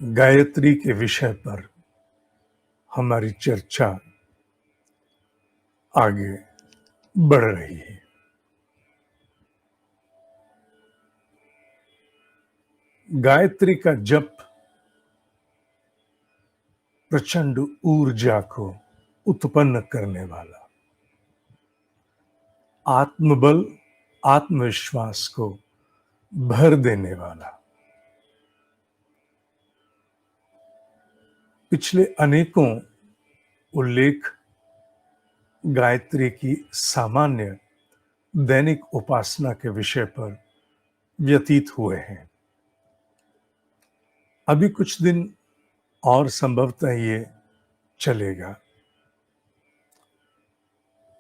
गायत्री के विषय पर हमारी चर्चा आगे बढ़ रही है। गायत्री का जप प्रचंड ऊर्जा को उत्पन्न करने वाला, आत्मबल, आत्मविश्वास को भर देने वाला, पिछले अनेकों उल्लेख गायत्री की सामान्य दैनिक उपासना के विषय पर व्यतीत हुए हैं। अभी कुछ दिन और संभवतः ये चलेगा।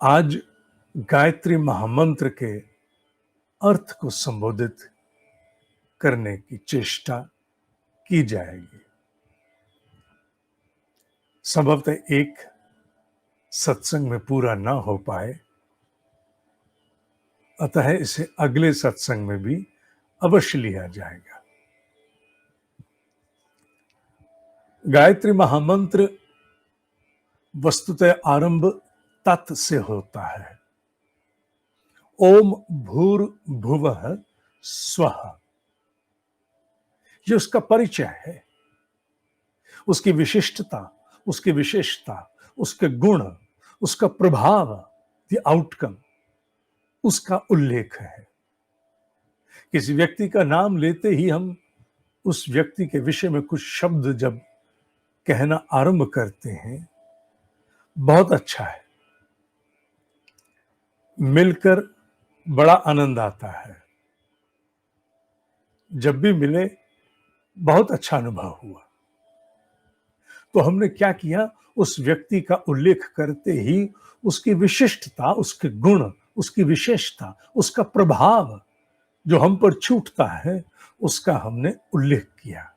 आज गायत्री महामंत्र के अर्थ को संबोधित करने की चेष्टा की जाएगी। संभवतः एक सत्संग में पूरा ना हो पाए, अतः इसे अगले सत्संग में भी अवश्य लिया जाएगा। गायत्री महामंत्र वस्तुतः आरंभ तत् से होता है। ओम भूर्भुवः स्वः, ये उसका परिचय है, उसकी विशिष्टता, उसकी विशेषता, उसके गुण, उसका प्रभाव, द आउटकम, उसका उल्लेख है। किसी व्यक्ति का नाम लेते ही हम उस व्यक्ति के विषय में कुछ शब्द जब कहना आरंभ करते हैं, बहुत अच्छा है, मिलकर बड़ा आनंद आता है। जब भी मिले बहुत अच्छा अनुभव हुआ। तो हमने क्या किया, उस व्यक्ति का उल्लेख करते ही उसकी विशिष्टता, उसके गुण, उसकी विशेषता, उसका प्रभाव जो हम पर छूटता है, उसका हमने उल्लेख किया।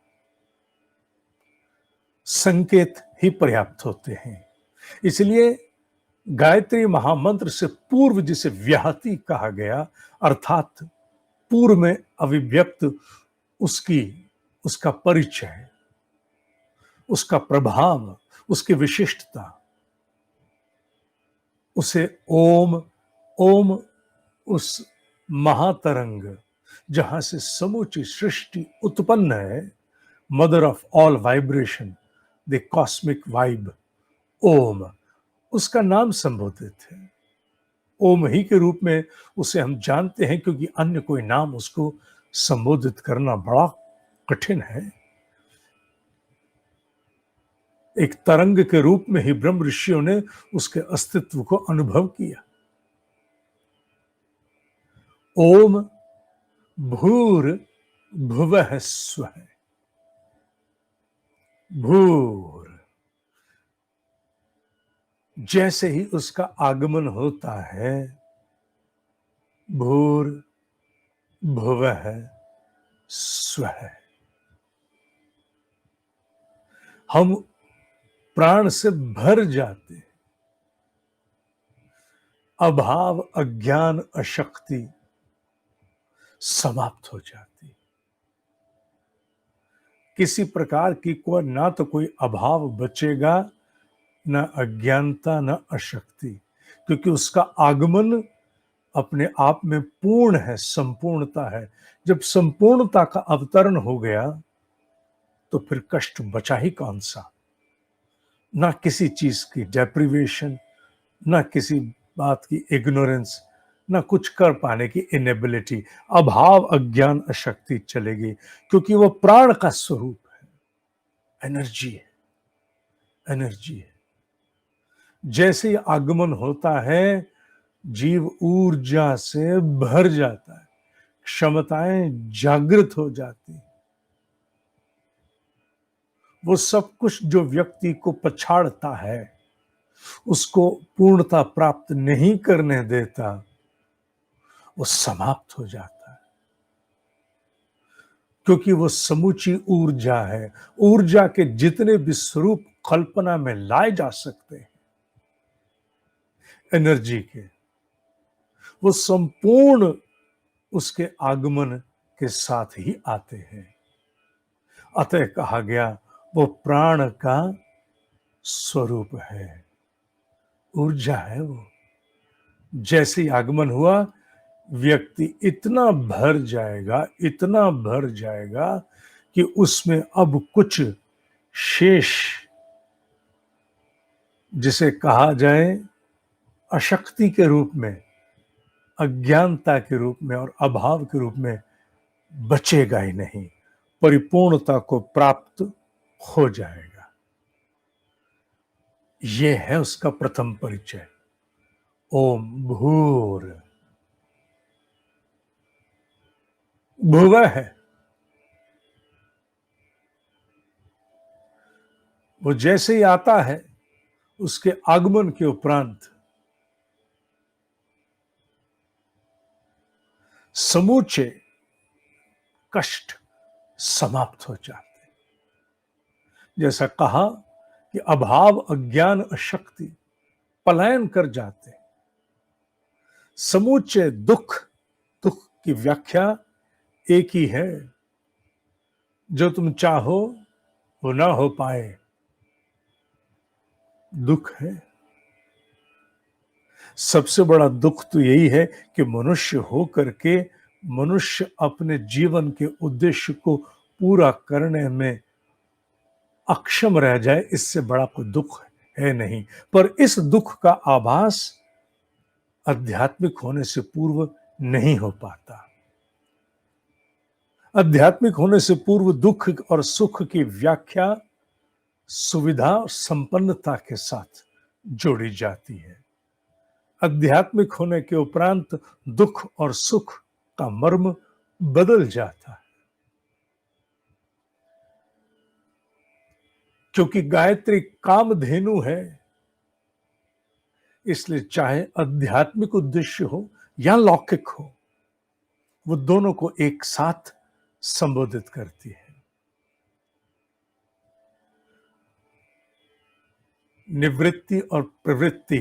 संकेत ही पर्याप्त होते हैं। इसलिए गायत्री महामंत्र से पूर्व जिसे व्याहति कहा गया, अर्थात पूर्व में अभिव्यक्त उसका परिचय, उसका प्रभाव, उसकी विशिष्टता, उसे ओम उस महातरंग जहां से समूची सृष्टि उत्पन्न है, mother of all vibration, the cosmic vibe, Om, उसका नाम संबोधित है। ओम ही के रूप में उसे हम जानते हैं, क्योंकि अन्य कोई नाम उसको संबोधित करना बड़ा कठिन है। एक तरंग के रूप में ही ब्रह्म ऋषियों ने उसके अस्तित्व को अनुभव किया। ओम भूर्भुवः स्वः, भूर, जैसे ही उसका आगमन होता है, भूर्भुवः स्वः, हम प्राण से भर जाते, अभाव, अज्ञान, अशक्ति समाप्त हो जाती। किसी प्रकार की ना तो कोई अभाव बचेगा, न अज्ञानता, न अशक्ति, क्योंकि उसका आगमन अपने आप में पूर्ण है, संपूर्णता है। जब संपूर्णता का अवतरण हो गया तो फिर कष्ट बचा ही कौन सा। ना किसी चीज की डेप्रिवेशन, ना किसी बात की इग्नोरेंस, ना कुछ कर पाने की इनेबिलिटी। अभाव, अज्ञान, अशक्ति चलेगी, क्योंकि वो प्राण का स्वरूप है, एनर्जी है, एनर्जी है। जैसे ही आगमन होता है, जीव ऊर्जा से भर जाता है, क्षमताएं जागृत हो जाती। वो सब कुछ जो व्यक्ति को पछाड़ता है, उसको पूर्णता प्राप्त नहीं करने देता, वो समाप्त हो जाता है, क्योंकि वो समूची ऊर्जा है। ऊर्जा के जितने भी स्वरूप कल्पना में लाए जा सकते हैं एनर्जी के, वो संपूर्ण उसके आगमन के साथ ही आते हैं। अतः कहा गया वो प्राण का स्वरूप है, ऊर्जा है वो। जैसे ही आगमन हुआ, व्यक्ति इतना भर जाएगा, इतना भर जाएगा कि उसमें अब कुछ शेष, जिसे कहा जाए अशक्ति के रूप में, अज्ञानता के रूप में और अभाव के रूप में बचेगा ही नहीं, परिपूर्णता को प्राप्त हो जाएगा। यह है उसका प्रथम परिचय। ओम भूर भुवः है। वो जैसे ही आता है, उसके आगमन के उपरांत समूचे कष्ट समाप्त हो जाते। जैसा कहा कि अभाव, अज्ञान, अशक्ति पलायन कर जाते। समूचे दुख, दुख की व्याख्या एक ही है, जो तुम चाहो वो ना हो पाए, दुख है। सबसे बड़ा दुख तो यही है कि मनुष्य हो करके मनुष्य अपने जीवन के उद्देश्य को पूरा करने में अक्षम रह जाए, इससे बड़ा कोई दुख है नहीं। पर इस दुख का आभास आध्यात्मिक होने से पूर्व नहीं हो पाता। आध्यात्मिक होने से पूर्व दुख और सुख की व्याख्या सुविधा और संपन्नता के साथ जोड़ी जाती है। आध्यात्मिक होने के उपरांत दुख और सुख का मर्म बदल जाता है। क्योंकि गायत्री कामधेनु है, इसलिए चाहे आध्यात्मिक उद्देश्य हो या लौकिक हो, वो दोनों को एक साथ संबोधित करती है। निवृत्ति और प्रवृत्ति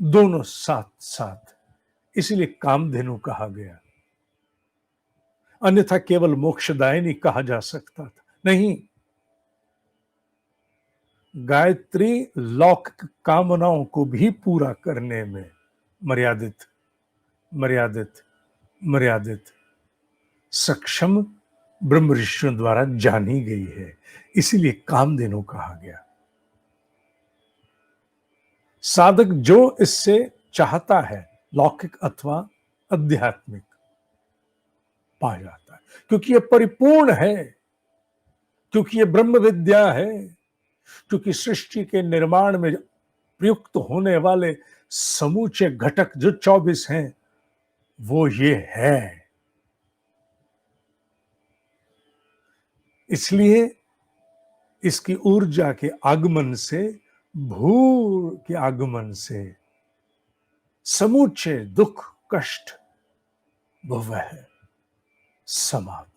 दोनों साथ साथ, इसलिए कामधेनु कहा गया। अन्यथा केवल मोक्षदायिनी कहा जा सकता था। नहीं, गायत्री लौकिक कामनाओं को भी पूरा करने में मर्यादित मर्यादित मर्यादित सक्षम ब्रह्म ऋषियों द्वारा जानी गई है, इसीलिए कामधेनु कहा गया। साधक जो इससे चाहता है, लौकिक अथवा आध्यात्मिक, पा जाता है, क्योंकि यह परिपूर्ण है, क्योंकि यह ब्रह्म विद्या है, क्योंकि सृष्टि के निर्माण में प्रयुक्त होने वाले समूचे घटक जो 24 हैं, वो ये है। इसलिए इसकी ऊर्जा के आगमन से, भूर के आगमन से समूचे दुख कष्ट वह समाप्त।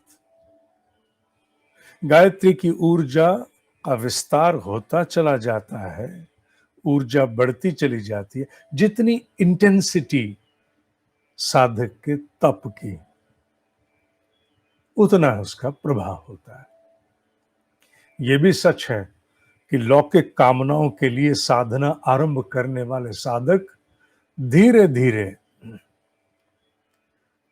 गायत्री की ऊर्जा का विस्तार होता चला जाता है, ऊर्जा बढ़ती चली जाती है। जितनी इंटेंसिटी साधक के तप की, उतना उसका प्रभाव होता है। यह भी सच है कि लौकिक कामनाओं के लिए साधना आरंभ करने वाले साधक धीरे धीरे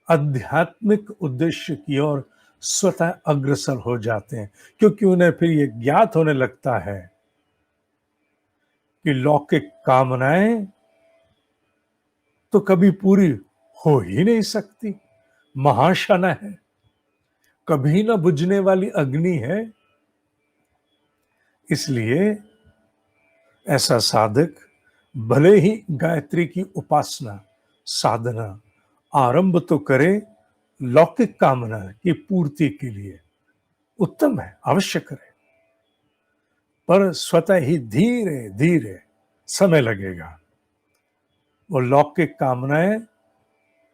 आध्यात्मिक उद्देश्य की ओर स्वतः अग्रसर हो जाते हैं, क्योंकि उन्हें फिर यह ज्ञात होने लगता है कि लौकिक कामनाएं तो कभी पूरी हो ही नहीं सकती, महाशना है, कभी ना बुझने वाली अग्नि है। इसलिए ऐसा साधक भले ही गायत्री की उपासना साधना आरंभ तो करे लौकिक कामना की पूर्ति के लिए, उत्तम है, अवश्य करे, पर स्वतः ही धीरे धीरे समय लगेगा। वो लौकिक कामनाएं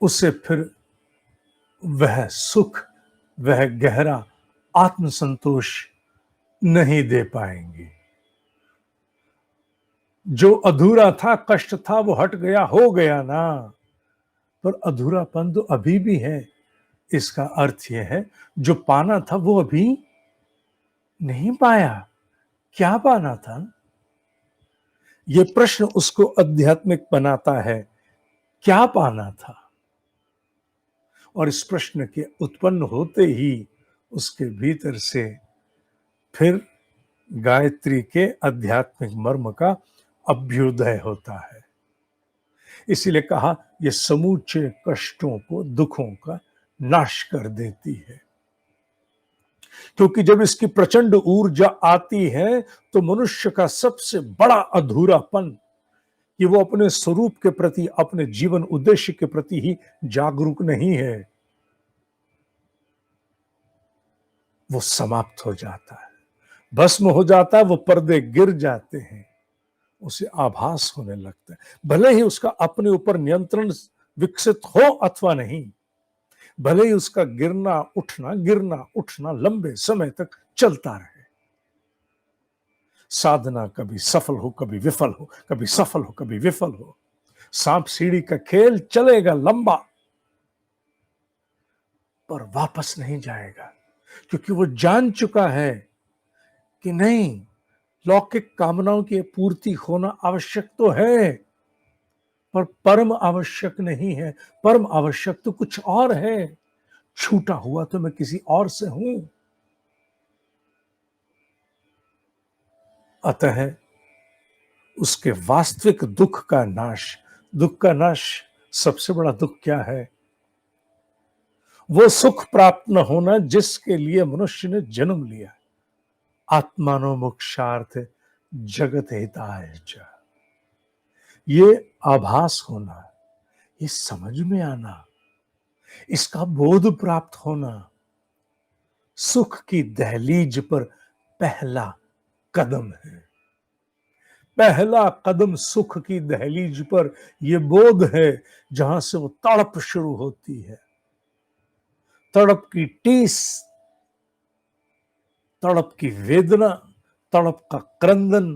उसे फिर वह सुख, वह गहरा आत्मसंतोष नहीं दे पाएंगी। जो अधूरा था, कष्ट था, वो हट गया, हो गया ना, पर अधूरापन तो अभी भी है। इसका अर्थ यह है जो पाना था वो अभी नहीं पाया। क्या पाना था? यह प्रश्न उसको आध्यात्मिक बनाता है। क्या पाना था? और इस प्रश्न के उत्पन्न होते ही उसके भीतर से फिर गायत्री के आध्यात्मिक मर्म का अभ्युदय होता है। इसीलिए कहा यह समूचे कष्टों को, दुखों का नाश कर देती है। क्योंकि जब इसकी प्रचंड ऊर्जा आती है तो मनुष्य का सबसे बड़ा अधूरापन कि वो अपने स्वरूप के प्रति, अपने जीवन उद्देश्य के प्रति ही जागरूक नहीं है, वो समाप्त हो जाता है, भस्म हो जाता है, वो पर्दे गिर जाते हैं, उसे आभास होने लगता है। भले ही उसका अपने ऊपर नियंत्रण विकसित हो अथवा नहीं, भले ही उसका गिरना उठना लंबे समय तक चलता रहे, साधना कभी सफल हो कभी विफल हो, कभी सफल हो कभी विफल हो, सांप सीढ़ी का खेल चलेगा लंबा, पर वापस नहीं जाएगा, क्योंकि वो जान चुका है कि नहीं, लौकिक कामनाओं की पूर्ति होना आवश्यक तो है, पर परम आवश्यक नहीं है। परम आवश्यक तो कुछ और है। छूटा हुआ तो मैं किसी और से हूं। अतः उसके वास्तविक दुख का नाश, सबसे बड़ा दुख क्या है? वो सुख प्राप्त न होना जिसके लिए मनुष्य ने जन्म लिया। आत्मानो मोक्षार्थ जगत हिताय च, ये आभास होना, ये समझ में आना, इसका बोध प्राप्त होना, सुख की दहलीज पर पहला कदम है। पहला कदम सुख की दहलीज पर यह बोध है, जहां से वो तड़प शुरू होती है। तड़प की टीस, तड़प की वेदना, तड़प का क्रंदन,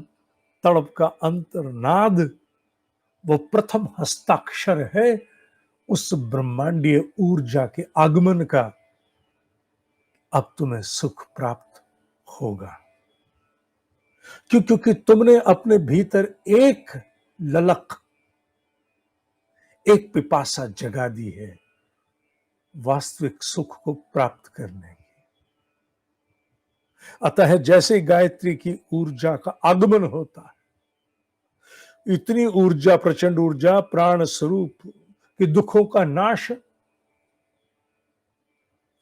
तड़प का अंतर्नाद, वो प्रथम हस्ताक्षर है उस ब्रह्मांडीय ऊर्जा के आगमन का। अब तुम्हें सुख प्राप्त होगा। क्योंकि तुमने अपने भीतर एक ललक, एक पिपासा जगा दी है वास्तविक सुख को प्राप्त करने की। अतः जैसे गायत्री की ऊर्जा का आगमन होता है, इतनी ऊर्जा, प्रचंड ऊर्जा, प्राण स्वरूप कि दुखों का नाश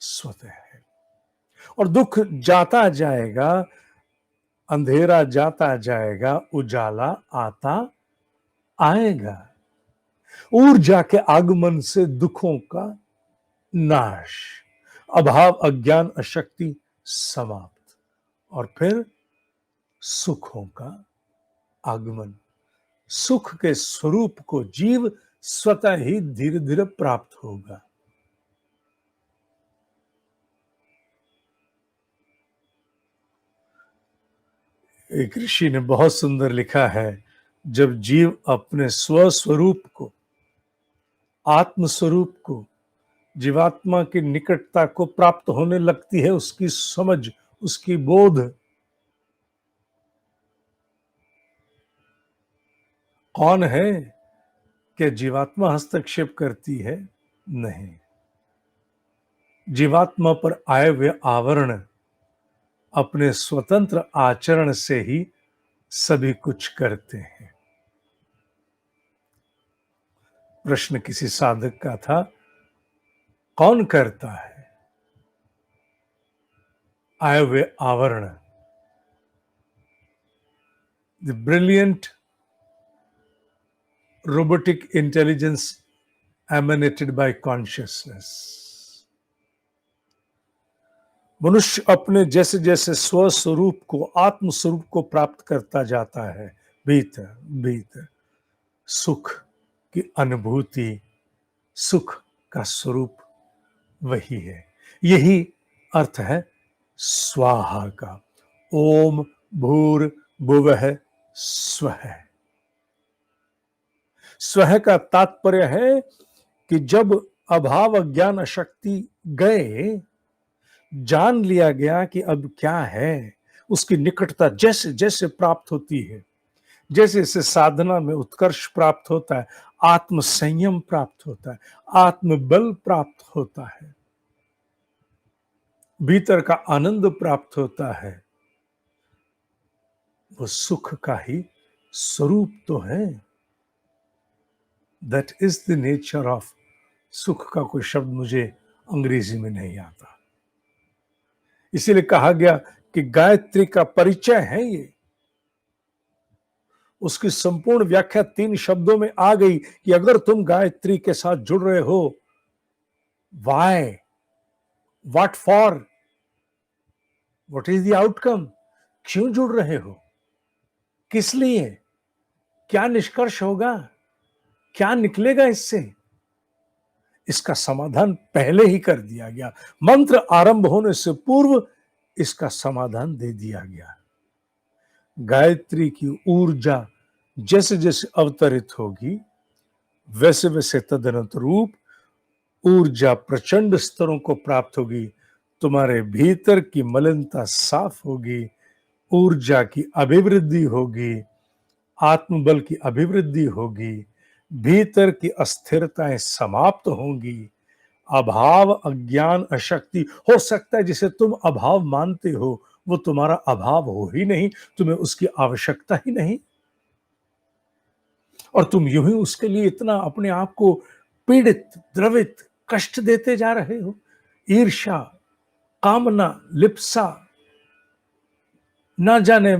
स्वतः है। और दुख जाता जाएगा, अंधेरा जाता जाएगा, उजाला आता आएगा। ऊर्जा के आगमन से दुखों का नाश, अभाव, अज्ञान, अशक्ति समाप्त, और फिर सुखों का आगमन। सुख के स्वरूप को जीव स्वतः ही धीरे धीरे प्राप्त होगा। एक ऋषि ने बहुत सुंदर लिखा है, जब जीव अपने स्वस्वरूप को, आत्म स्वरूप को, जीवात्मा की निकटता को प्राप्त होने लगती है, उसकी समझ, उसकी बोध, कौन है कि जीवात्मा हस्तक्षेप करती है? नहीं, जीवात्मा पर आए हुए आवरण अपने स्वतंत्र आचरण से ही सभी कुछ करते हैं। प्रश्न किसी साधक का था, कौन करता है? आए हुए आवरण, the brilliant robotic intelligence emanated by consciousness। मनुष्य अपने जैसे जैसे स्वस्वरूप को, आत्म स्वरूप को प्राप्त करता जाता है, भीतर भीतर सुख की अनुभूति, सुख का स्वरूप वही है। यही अर्थ है स्वाहा का। ओम भूर्भुवः स्वः। स्वः का तात्पर्य है कि जब अभाव अज्ञान अशक्ति गए, जान लिया गया कि अब क्या है, उसकी निकटता जैसे जैसे प्राप्त होती है, जैसे जैसे साधना में उत्कर्ष प्राप्त होता है, आत्म संयम प्राप्त होता है, आत्मबल प्राप्त होता है, भीतर का आनंद प्राप्त होता है, वो सुख का ही स्वरूप तो है। That is the nature of सुख। का कोई शब्द मुझे अंग्रेजी में नहीं आता, इसीलिए कहा गया कि गायत्री का परिचय है ये। उसकी संपूर्ण व्याख्या 3 शब्दों में आ गई कि अगर तुम गायत्री के साथ जुड़ रहे हो, why, what for, what is the outcome, क्यों जुड़ रहे हो, किस लिए, क्या निष्कर्ष होगा, क्या निकलेगा इससे, इसका समाधान पहले ही कर दिया गया। मंत्र आरंभ होने से पूर्व इसका समाधान दे दिया गया। गायत्री की ऊर्जा जैसे जैसे अवतरित होगी, वैसे वैसे तदनुरूप ऊर्जा प्रचंड स्तरों को प्राप्त होगी। तुम्हारे भीतर की मलिनता साफ होगी, ऊर्जा की अभिवृद्धि होगी, आत्मबल की अभिवृद्धि होगी, भीतर की अस्थिरताएं समाप्त होंगी। अभाव अज्ञान अशक्ति, हो सकता है जिसे तुम अभाव मानते हो वो तुम्हारा अभाव हो ही नहीं, तुम्हें उसकी आवश्यकता ही नहीं, और तुम यूं ही उसके लिए इतना अपने आप को पीड़ित, द्रवित, कष्ट देते जा रहे हो। ईर्ष्या, कामना, लिप्सा, ना जाने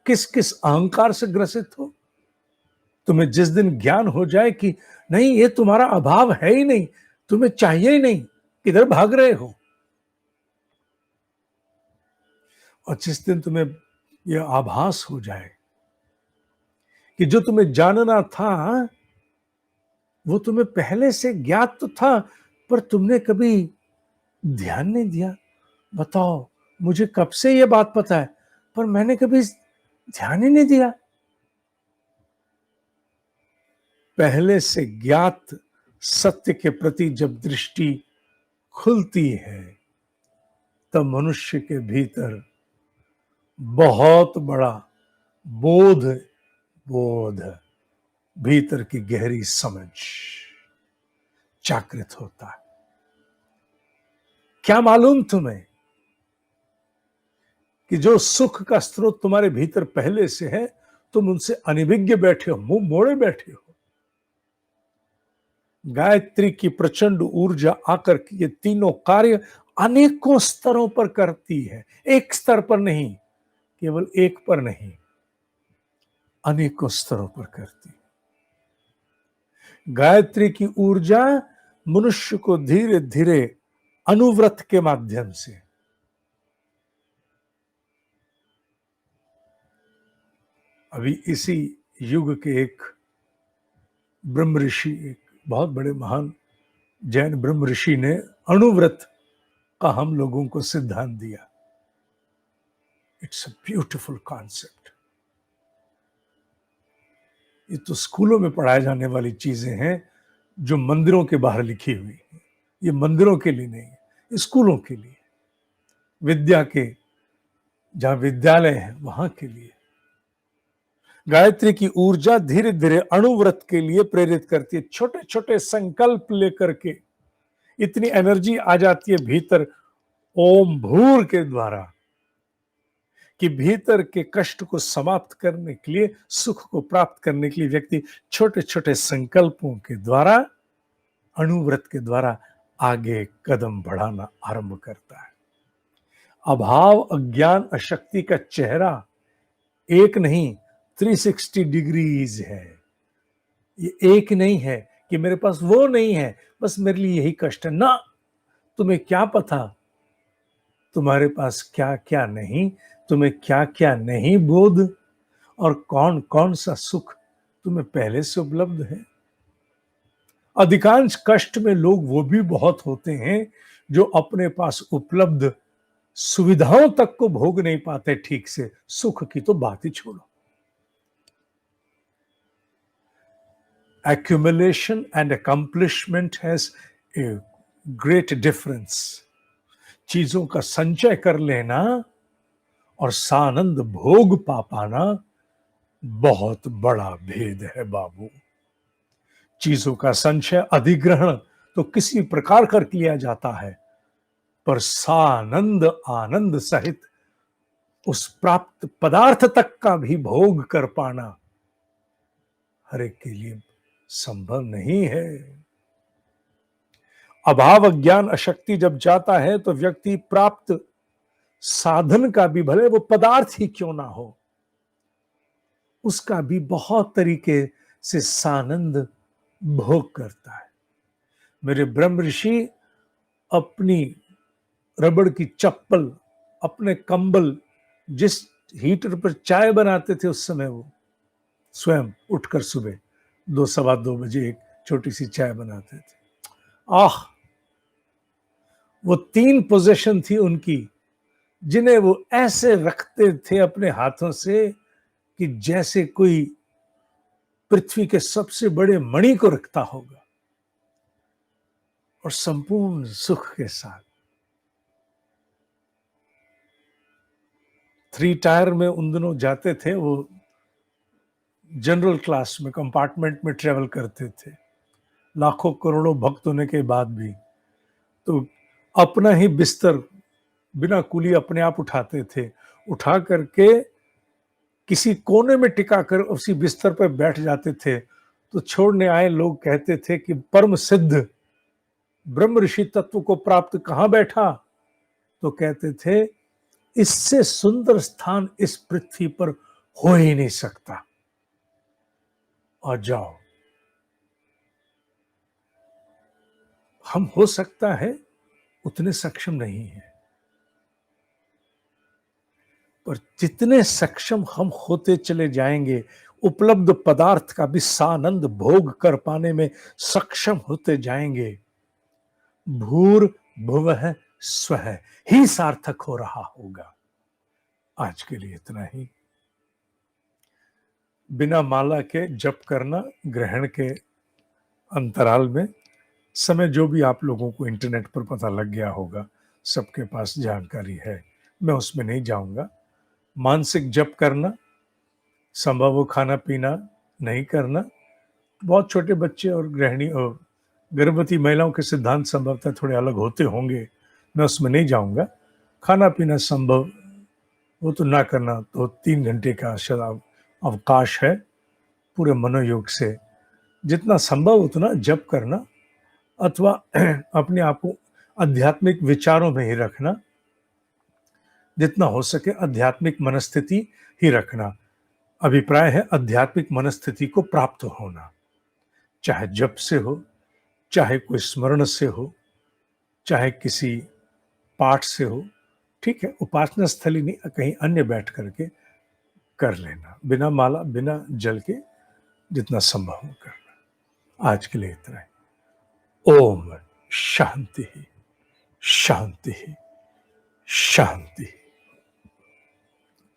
किस किस अहंकार से ग्रसित हो। तुम्हें जिस दिन ज्ञान हो जाए कि नहीं ये तुम्हारा अभाव है ही नहीं, तुम्हें चाहिए ही नहीं, किधर भाग रहे हो, और जिस दिन तुम्हें यह आभास हो जाए कि जो तुम्हें जानना था वो तुम्हें पहले से ज्ञात तो था, पर तुमने कभी ध्यान नहीं दिया। बताओ, मुझे कब से यह बात पता है, पर मैंने कभी ध्यान ही नहीं दिया। पहले से ज्ञात सत्य के प्रति जब दृष्टि खुलती है, तब मनुष्य के भीतर बहुत बड़ा बोध बोध भीतर की गहरी समझ जागृत होता है। क्या मालूम तुम्हें कि जो सुख का स्रोत तुम्हारे भीतर पहले से है, तुम उनसे अनभिज्ञ बैठे हो, मुंह मोड़े बैठे हो। गायत्री की प्रचंड ऊर्जा आकर के ये तीनों कार्य अनेकों स्तरों पर करती है, एक स्तर पर नहीं, केवल एक पर नहीं, अनेकों स्तरों पर करती है। गायत्री की ऊर्जा मनुष्य को धीरे धीरे अनुव्रत के माध्यम से, अभी इसी युग के एक ब्रह्म ऋषि, एक बहुत बड़े महान जैन ब्रह्म ऋषि ने अणुव्रत का हम लोगों को सिद्धांत दिया। It's a beautiful concept. ये तो स्कूलों में पढ़ाए जाने वाली चीजें हैं जो मंदिरों के बाहर लिखी हुई है। ये मंदिरों के लिए नहीं, ये स्कूलों के लिए, विद्या के जहां विद्यालय है वहां के लिए। गायत्री की ऊर्जा धीरे धीरे अणुव्रत के लिए प्रेरित करती है। छोटे छोटे संकल्प लेकर के इतनी एनर्जी आ जाती है भीतर ओम भूर के द्वारा कि भीतर के कष्ट को समाप्त करने के लिए, सुख को प्राप्त करने के लिए व्यक्ति छोटे छोटे संकल्पों के द्वारा, अणुव्रत के द्वारा आगे कदम बढ़ाना आरंभ करता है। अभाव अज्ञान अशक्ति का चेहरा एक नहीं, 360 डिग्रीज है। ये एक नहीं है कि मेरे पास वो नहीं है, बस मेरे लिए यही कष्ट है ना। तुम्हें क्या पता तुम्हारे पास क्या क्या नहीं, तुम्हें क्या क्या नहीं बोध, और कौन कौन सा सुख तुम्हें पहले से उपलब्ध है। अधिकांश कष्ट में लोग वो भी बहुत होते हैं जो अपने पास उपलब्ध सुविधाओं तक को भोग नहीं पाते ठीक से, सुख की तो बात ही छोड़ो। Accumulation and accomplishment has a great difference. चीजों का संचय कर लेना और सानंद भोग पा पाना बहुत बड़ा भेद है बाबू। चीजों का संचय, अधिग्रहण तो किसी प्रकार कर किया जाता है, पर सानंद आनंद सहित उस प्राप्त पदार्थ तक का भी भोग कर पाना हर एक के लिए संभव नहीं है। अभाव, अज्ञान, अशक्ति जब जाता है तो व्यक्ति प्राप्त साधन का भी, भले वो पदार्थ ही क्यों ना हो, उसका भी बहुत तरीके से सानंद भोग करता है। मेरे ब्रह्म ऋषि अपनी रबड़ की चप्पल, अपने कंबल, जिस हीटर पर चाय बनाते थे उस समय वो स्वयं उठकर सुबह 2 सवा 2 बजे एक छोटी सी चाय बनाते थे। आह, वो 3 पोजीशन थी उनकी जिन्हें वो ऐसे रखते थे अपने हाथों से कि जैसे कोई पृथ्वी के सबसे बड़े मणि को रखता होगा, और संपूर्ण सुख के साथ। 3 टायर में उन दिनों जाते थे, वो जनरल क्लास में कंपार्टमेंट में ट्रेवल करते थे, लाखों करोड़ों भक्त होने के बाद भी। तो अपना ही बिस्तर बिना कुली अपने आप उठाते थे, उठा करके किसी कोने में टिका कर उसी बिस्तर पर बैठ जाते थे। तो छोड़ने आए लोग कहते थे कि परम सिद्ध ब्रह्म ऋषि तत्व को प्राप्त कहां बैठा? तो कहते थे इससे सुंदर स्थान इस पृथ्वी पर हो ही नहीं सकता, और जाओ। हम हो सकता है उतने सक्षम नहीं हैं, पर जितने सक्षम हम होते चले जाएंगे, उपलब्ध पदार्थ का भी सानंद भोग कर पाने में सक्षम होते जाएंगे, भूर भुवः स्वः ही सार्थक हो रहा होगा। आज के लिए इतना ही। बिना माला के जप करना ग्रहण के अंतराल में, समय जो भी आप लोगों को इंटरनेट पर पता लग गया होगा, सबके पास जानकारी है, मैं उसमें नहीं जाऊंगा। मानसिक जप करना, संभव हो खाना पीना नहीं करना। बहुत छोटे बच्चे और गृहिणी और गर्भवती महिलाओं के सिद्धांत संभवतः थोड़े अलग होते होंगे, मैं उसमें नहीं जाऊंगा। खाना पीना संभव वो तो ना करना, तो 3 घंटे का शायद अवकाश है पूरे मनोयोग से। जितना संभव उतना जप करना, अथवा अपने आप को आध्यात्मिक विचारों में ही रखना, जितना हो सके आध्यात्मिक मनस्थिति ही रखना। अभिप्राय है आध्यात्मिक मनस्थिति को प्राप्त होना, चाहे जप से हो, चाहे कोई स्मरण से हो, चाहे किसी पाठ से हो। ठीक है, उपासना स्थली नहीं, कहीं अन्य बैठ करके कर लेना, बिना माला बिना जल के जितना संभव हो करना। आज के लिए इतना है। ओम शांति शांति शांति।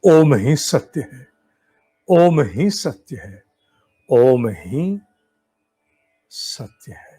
ओम ही सत्य है, ओम ही सत्य है, ओम ही सत्य है।